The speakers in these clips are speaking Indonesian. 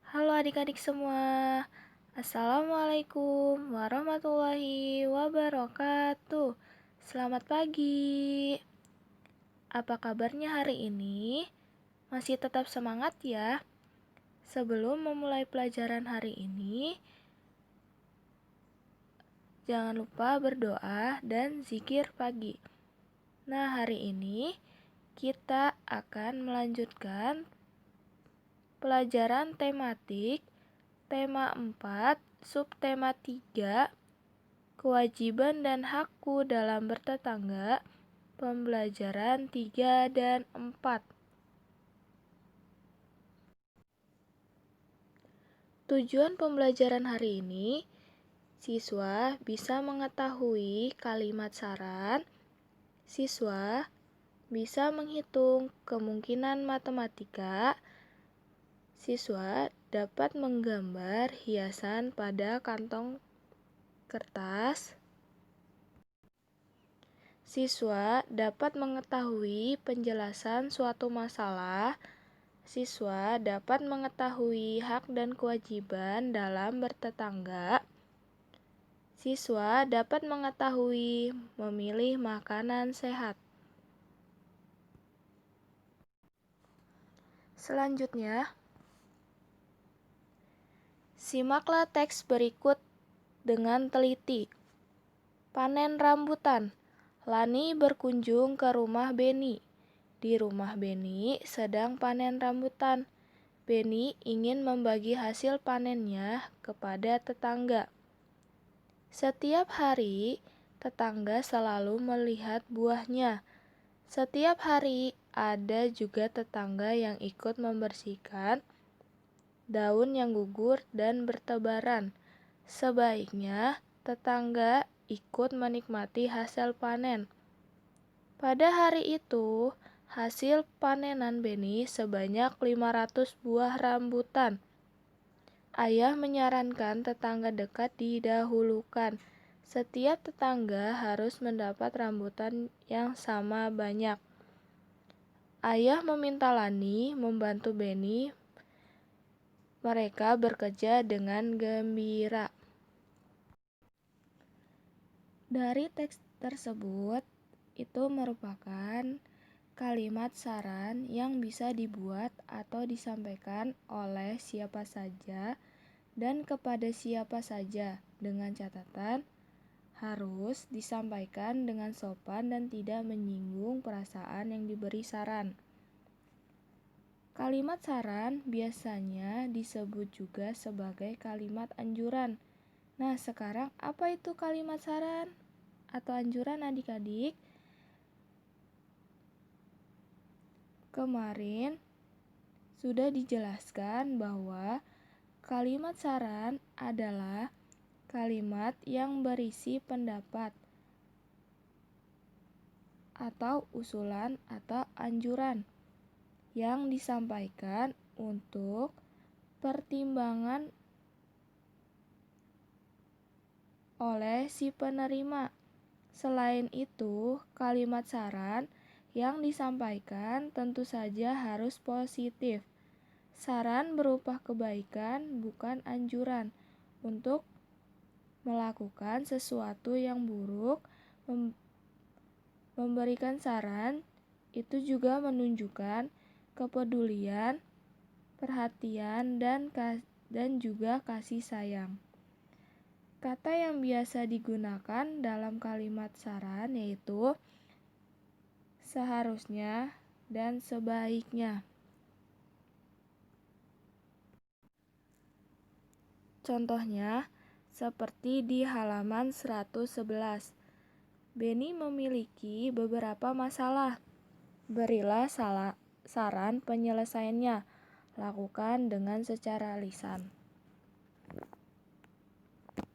Halo adik-adik semua, Assalamualaikum warahmatullahi wabarakatuh. Selamat pagi. Apa kabarnya hari ini? Masih tetap semangat ya? Sebelum memulai pelajaran hari ini, jangan lupa berdoa dan zikir pagi. Nah, hari ini kita akan melanjutkan pelajaran tematik tema 4, subtema 3, kewajiban dan hakku dalam bertetangga, pembelajaran 3 dan 4. Tujuan pembelajaran hari ini, siswa bisa mengetahui kalimat saran, siswa bisa menghitung kemungkinan matematika, siswa dapat menggambar hiasan pada kantong kertas, siswa dapat mengetahui penjelasan suatu masalah, siswa dapat mengetahui hak dan kewajiban dalam bertetangga, siswa dapat mengetahui memilih makanan sehat. Selanjutnya, simaklah teks berikut dengan teliti. Panen rambutan. Lani berkunjung ke rumah Beni. Di rumah Beni sedang panen rambutan. Beni ingin membagi hasil panennya kepada tetangga. Setiap hari, tetangga selalu melihat buahnya. Setiap hari, ada juga tetangga yang ikut membersihkan daun yang gugur dan bertebaran. Sebaiknya, tetangga ikut menikmati hasil panen. Pada hari itu, hasil panenan Beni sebanyak 500 buah rambutan. Ayah menyarankan tetangga dekat didahulukan. Setiap tetangga harus mendapat rambutan yang sama banyak. Ayah meminta Lani membantu Beni. Mereka bekerja dengan gembira. Dari teks tersebut, itu merupakan kalimat saran yang bisa dibuat atau disampaikan oleh siapa saja dan kepada siapa saja, dengan catatan harus disampaikan dengan sopan dan tidak menyinggung perasaan yang diberi saran. Kalimat saran biasanya disebut juga sebagai kalimat anjuran. Nah, sekarang apa itu kalimat saran atau anjuran adik-adik? Kemarin sudah dijelaskan bahwa kalimat saran adalah kalimat yang berisi pendapat atau usulan atau anjuran yang disampaikan untuk pertimbangan oleh si penerima. Selain itu, kalimat saran yang disampaikan tentu saja harus positif. Saran berupa kebaikan, bukan anjuran untuk melakukan sesuatu yang buruk. Memberikan saran itu juga menunjukkan kepedulian, perhatian, dan juga kasih sayang. Kata yang biasa digunakan dalam kalimat saran yaitu seharusnya dan sebaiknya. Contohnya, seperti di halaman 111. Beni memiliki beberapa masalah. Berilah saran penyelesaiannya. Lakukan dengan secara lisan.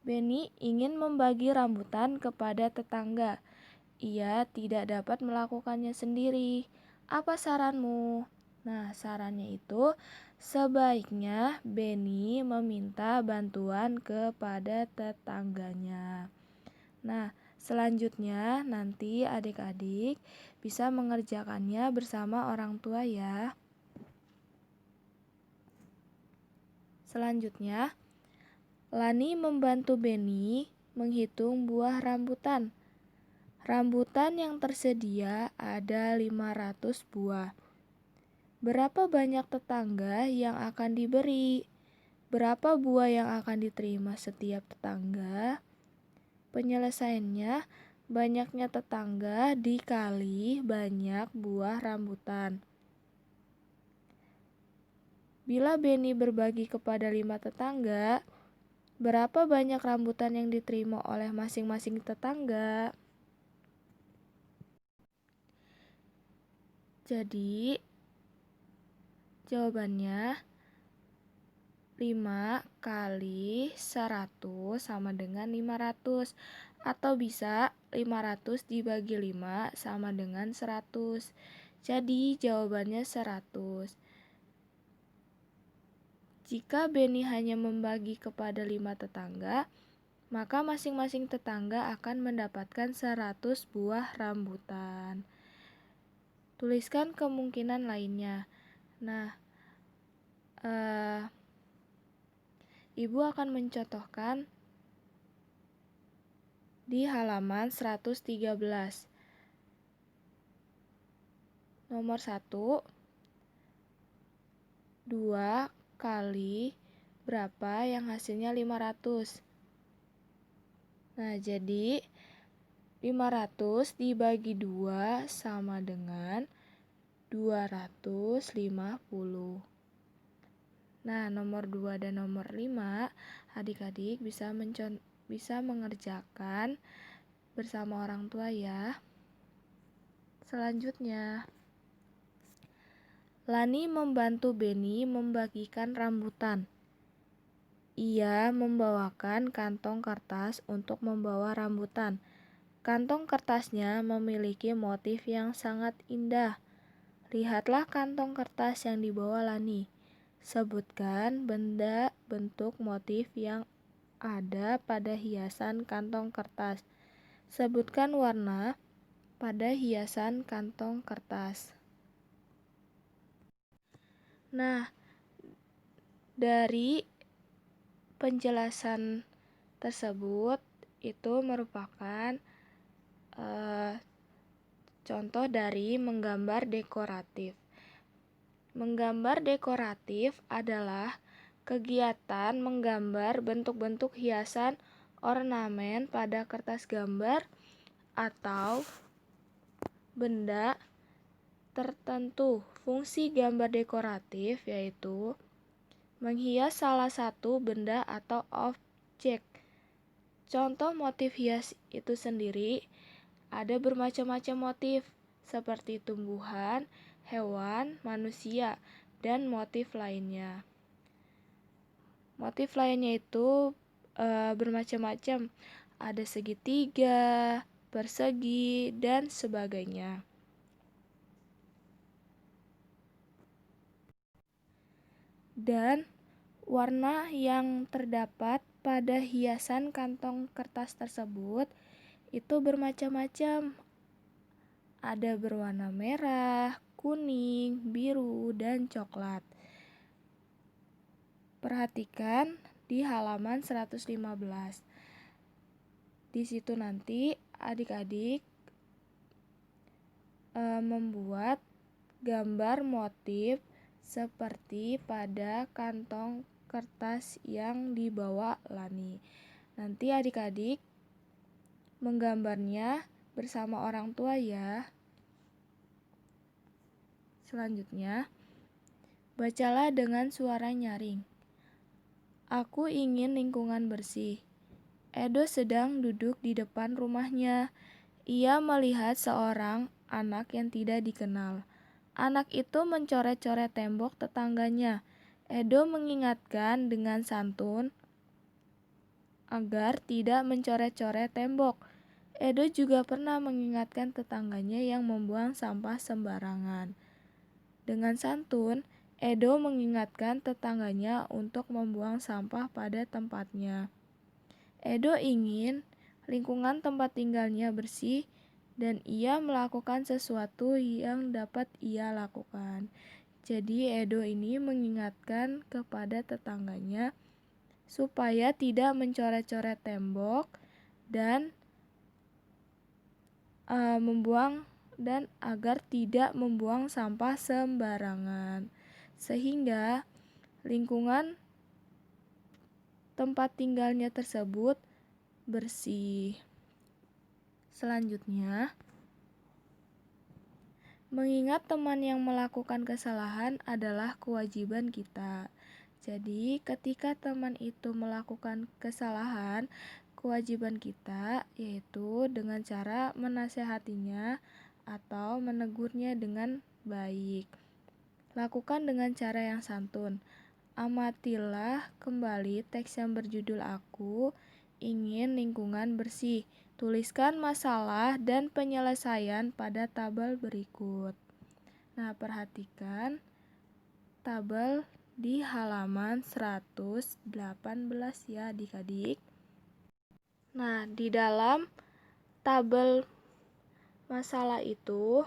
Beni ingin membagi rambutan kepada tetangga. Ia tidak dapat melakukannya sendiri. Apa saranmu? Nah, sarannya itu sebaiknya Beni meminta bantuan kepada tetangganya. Nah, selanjutnya nanti adik-adik bisa mengerjakannya bersama orang tua ya. Selanjutnya, Lani membantu Benny menghitung buah rambutan. Rambutan yang tersedia ada 500 buah. Berapa banyak tetangga yang akan diberi? Berapa buah yang akan diterima setiap tetangga? Penyelesaiannya, banyaknya tetangga dikali banyak buah rambutan. Bila Benny berbagi kepada 5 tetangga, berapa banyak rambutan yang diterima oleh masing-masing tetangga? Jadi, jawabannya 5 kali 100 sama dengan 500. Atau bisa 500 dibagi 5 sama dengan 100. Jadi, jawabannya 100. Jika Benny hanya membagi kepada 5 tetangga, maka masing-masing tetangga akan mendapatkan 100 buah rambutan. Tuliskan kemungkinan lainnya. Nah, Ibu akan mencontohkan di halaman 113. Nomor 1, 2 kali berapa yang hasilnya 500. Nah, jadi 500 dibagi 2 sama dengan 250. Nah, nomor 2 dan nomor 5, adik-adik bisa mengerjakan bersama orang tua ya. Selanjutnya, Lani membantu Benny membagikan rambutan. Ia membawakan kantong kertas untuk membawa rambutan. Kantong kertasnya memiliki motif yang sangat indah. Lihatlah kantong kertas yang dibawa Lani. Sebutkan benda, bentuk, motif yang ada pada hiasan kantong kertas. Sebutkan warna pada hiasan kantong kertas. Nah, dari penjelasan tersebut itu merupakan contoh dari menggambar dekoratif. Menggambar dekoratif adalah kegiatan menggambar bentuk-bentuk hiasan ornamen pada kertas gambar atau benda tertentu. Fungsi gambar dekoratif yaitu menghias salah satu benda atau objek. Contoh motif hias itu sendiri ada bermacam-macam motif seperti tumbuhan, hewan, manusia, dan motif lainnya. Motif lainnya itu bermacam-macam. Ada segitiga, persegi, dan sebagainya. Dan warna yang terdapat pada hiasan kantong kertas tersebut itu bermacam-macam. Ada berwarna merah, kuning, biru, dan coklat. Perhatikan di halaman 115. Di situ nanti adik-adik membuat gambar motif seperti pada kantong kertas yang dibawa Lani. Nanti adik-adik menggambarnya bersama orang tua ya. Selanjutnya, bacalah dengan suara nyaring. Aku ingin lingkungan bersih. Edo sedang duduk di depan rumahnya. Ia melihat seorang anak yang tidak dikenal. Anak itu mencoret-coret tembok tetangganya. Edo mengingatkan dengan santun agar tidak mencoret-coret tembok. Edo juga pernah mengingatkan tetangganya yang membuang sampah sembarangan. Dengan santun, Edo mengingatkan tetangganya untuk membuang sampah pada tempatnya. Edo ingin lingkungan tempat tinggalnya bersih dan ia melakukan sesuatu yang dapat ia lakukan. Jadi Edo ini mengingatkan kepada tetangganya supaya tidak mencoret-coret tembok dan agar tidak membuang sampah sembarangan, sehingga lingkungan tempat tinggalnya tersebut bersih. Selanjutnya, mengingat teman yang melakukan kesalahan adalah kewajiban kita. Jadi, ketika teman itu melakukan kesalahan, kewajiban kita yaitu dengan cara menasehatinya atau menegurnya dengan baik. Lakukan dengan cara yang santun. Amatilah kembali teks yang berjudul Aku Ingin Lingkungan Bersih. Tuliskan masalah dan penyelesaian pada tabel berikut. Nah, perhatikan tabel di halaman 118 ya adik-adik. Nah, di dalam tabel masalah itu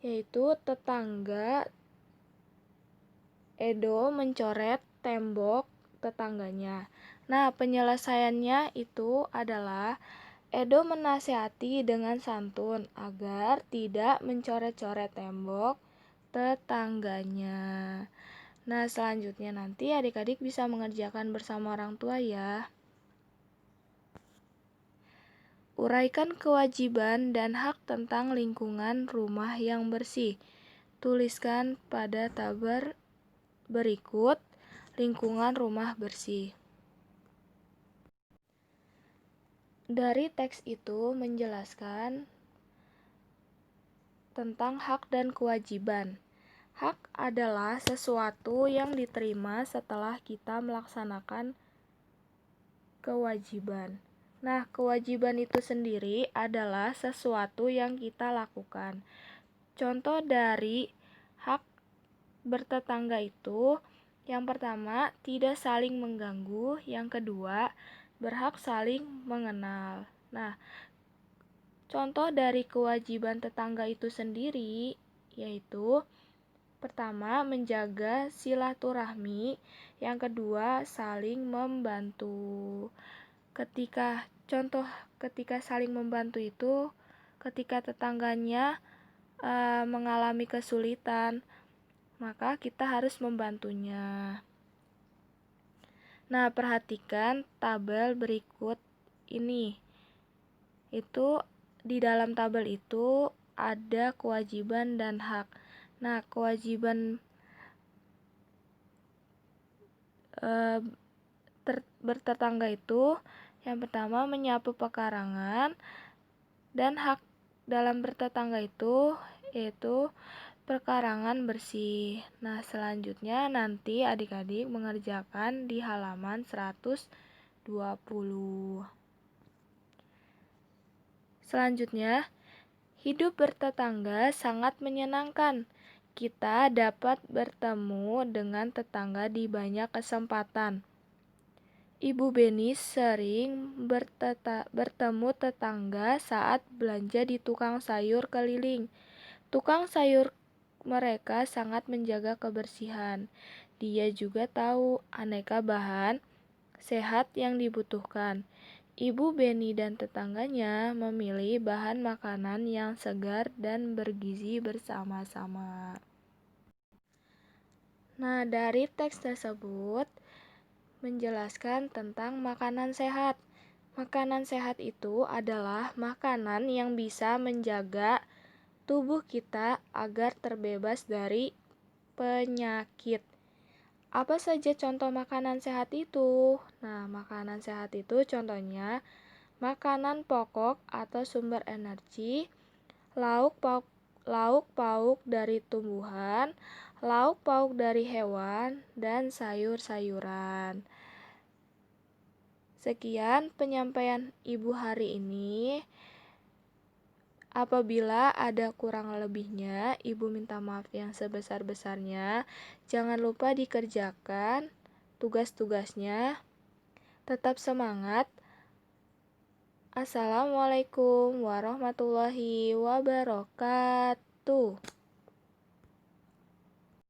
yaitu tetangga Edo mencoret tembok tetangganya. Nah, penyelesaiannya itu adalah Edo menasihati dengan santun agar tidak mencoret-coret tembok tetangganya. Nah, selanjutnya nanti adik-adik bisa mengerjakan bersama orang tua ya. Uraikan kewajiban dan hak tentang lingkungan rumah yang bersih. Tuliskan pada tabel berikut lingkungan rumah bersih. Dari teks itu menjelaskan tentang hak dan kewajiban. Hak adalah sesuatu yang diterima setelah kita melaksanakan kewajiban. Nah, kewajiban itu sendiri adalah sesuatu yang kita lakukan. Contoh dari hak bertetangga itu, yang pertama, tidak saling mengganggu. Yang kedua, berhak saling mengenal. Nah, contoh dari kewajiban tetangga itu sendiri yaitu pertama, menjaga silaturahmi. Yang kedua, saling membantu. Ketika saling membantu itu ketika tetangganya mengalami kesulitan, maka kita harus membantunya. Nah, perhatikan tabel berikut ini. Itu di dalam tabel itu ada kewajiban dan hak. Nah, kewajiban bertetangga itu yang pertama menyapu pekarangan, dan hak dalam bertetangga itu yaitu pekarangan bersih. Nah, selanjutnya nanti adik-adik mengerjakan di halaman 120. Selanjutnya, hidup bertetangga sangat menyenangkan. Kita dapat bertemu dengan tetangga di banyak kesempatan. Ibu Beni sering bertemu tetangga saat belanja di tukang sayur keliling. Tukang sayur mereka sangat menjaga kebersihan. Dia juga tahu aneka bahan sehat yang dibutuhkan. Ibu Beni dan tetangganya memilih bahan makanan yang segar dan bergizi bersama-sama. Nah, dari teks tersebut menjelaskan tentang makanan sehat. Makanan sehat itu adalah makanan yang bisa menjaga tubuh kita agar terbebas dari penyakit. Apa saja contoh makanan sehat itu? Nah, makanan sehat itu contohnya makanan pokok atau sumber energi, lauk pauk dari tumbuhan, lauk pauk dari hewan, dan sayur-sayuran. Sekian penyampaian Ibu hari ini. Apabila ada kurang lebihnya, Ibu minta maaf yang sebesar-besarnya. Jangan lupa dikerjakan tugas-tugasnya. Tetap semangat. Assalamualaikum warahmatullahi wabarakatuh.